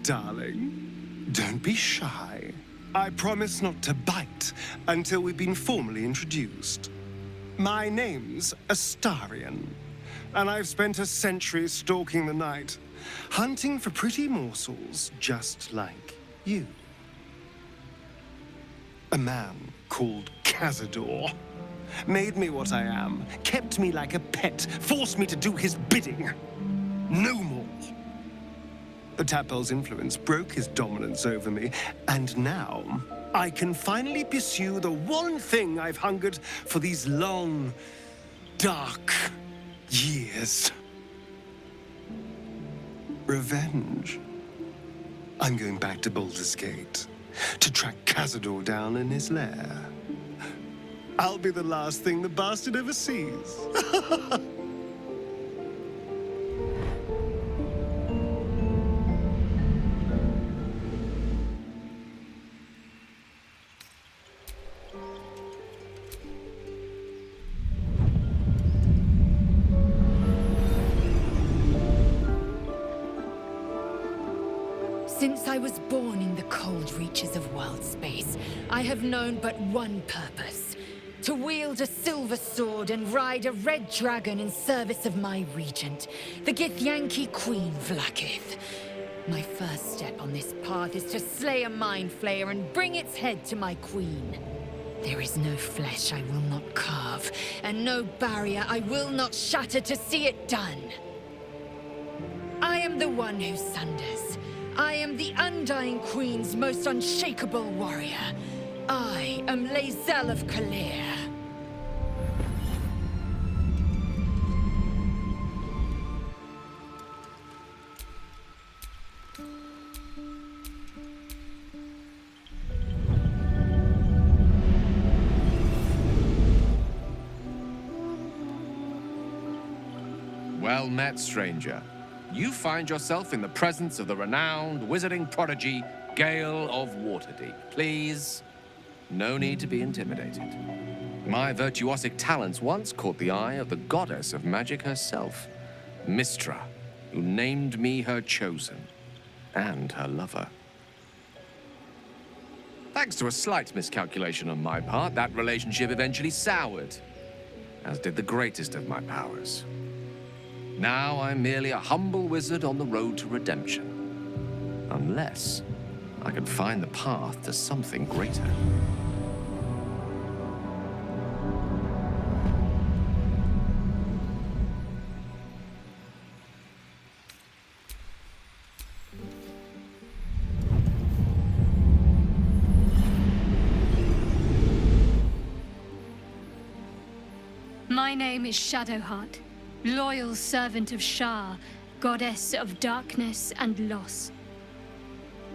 darling. Don't be shy. I promise not to bite until we've been formally introduced. My name's Astarion, and I've spent a century stalking the night, hunting for pretty morsels just like you. A man called Cazador made me what I am, kept me like a pet, forced me to do his bidding. No more. The Tadpole's influence broke his dominance over me, and now I can finally pursue the one thing I've hungered for these long, dark years. Revenge. I'm going back to Baldur's Gate to track Cazador down in his lair. I'll be the last thing the bastard ever sees. Since I was born in the cold reaches of world space, I have known but one purpose: to wield a silver sword and ride a red dragon in service of my regent, the Githyanki Queen Vlaakith. My first step on this path is to slay a mind flayer and bring its head to my queen. There is no flesh I will not carve, and no barrier I will not shatter to see it done. I am the one who sunders. I am the Undying Queen's most unshakable warrior. I am Lae'zel of Kalir. Well met, stranger. You find yourself in the presence of the renowned wizarding prodigy, Gale of Waterdeep. Please, no need to be intimidated. My virtuosic talents once caught the eye of the goddess of magic herself, Mystra, who named me her chosen, and her lover. Thanks to a slight miscalculation on my part, that relationship eventually soured, as did the greatest of my powers. Now I'm merely a humble wizard on the road to redemption. Unless I can find the path to something greater. My name is Shadowheart, loyal servant of Shar, goddess of darkness and loss.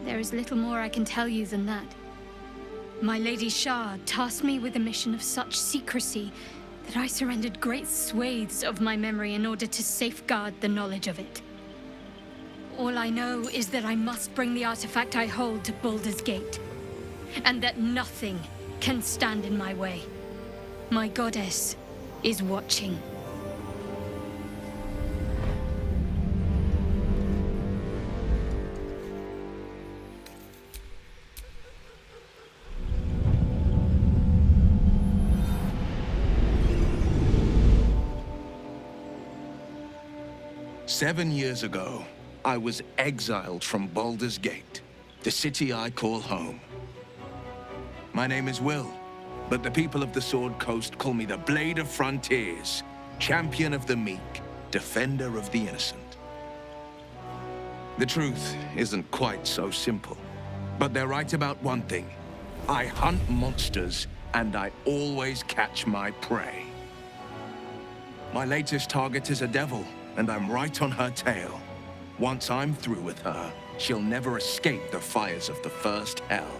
There is little more I can tell you than that. My Lady Shar tasked me with a mission of such secrecy that I surrendered great swathes of my memory in order to safeguard the knowledge of it. All I know is that I must bring the artifact I hold to Baldur's Gate, and that nothing can stand in my way. My goddess is watching. "7 years ago, I was exiled from Baldur's Gate, the city I call home. My name is Will, but the people of the Sword Coast call me the Blade of Frontiers, champion of the meek, defender of the innocent. The truth isn't quite so simple, but they're right about one thing. I hunt monsters, and I always catch my prey. My latest target is a devil, and I'm right on her tail. Once I'm through with her, she'll never escape the fires of the first hell."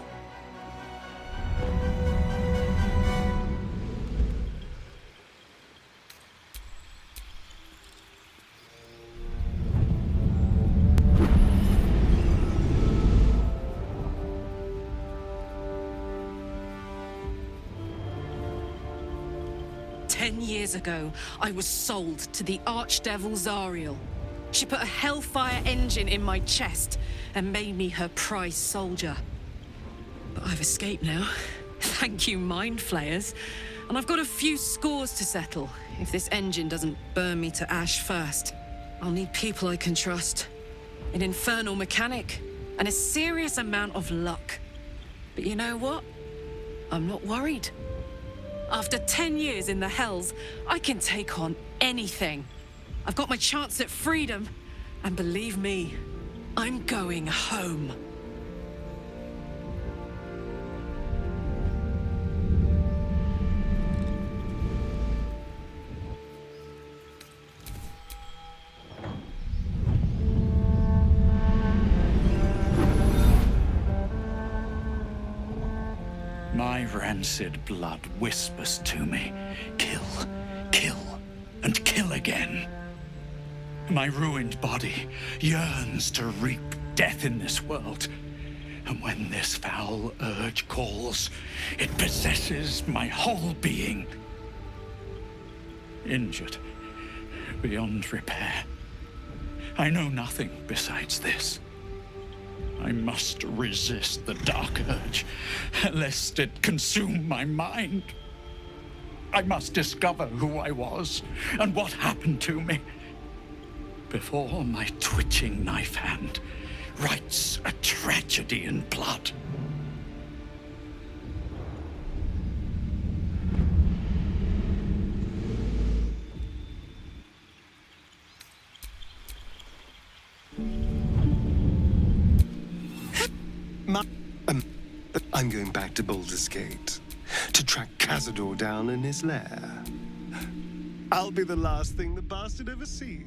"10 years ago, I was sold to the Archdevil Zariel. She put a Hellfire engine in my chest and made me her prize soldier. But I've escaped now. Thank you, Mind Flayers. And I've got a few scores to settle. If this engine doesn't burn me to ash first, I'll need people I can trust. An infernal mechanic, and a serious amount of luck. But you know what? I'm not worried. After 10 years in the Hells, I can take on anything. I've got my chance at freedom, and believe me, I'm going home. My rancid blood whispers to me, kill, kill, and kill again. My ruined body yearns to reap death in this world. And when this foul urge calls, it possesses my whole being. Injured beyond repair. I know nothing besides this. I must resist the dark urge, lest it consume my mind. I must discover who I was and what happened to me before my twitching knife hand writes a tragedy in blood. I'm going back to Baldur's Gate to track Cazador down in his lair. I'll be the last thing the bastard ever sees.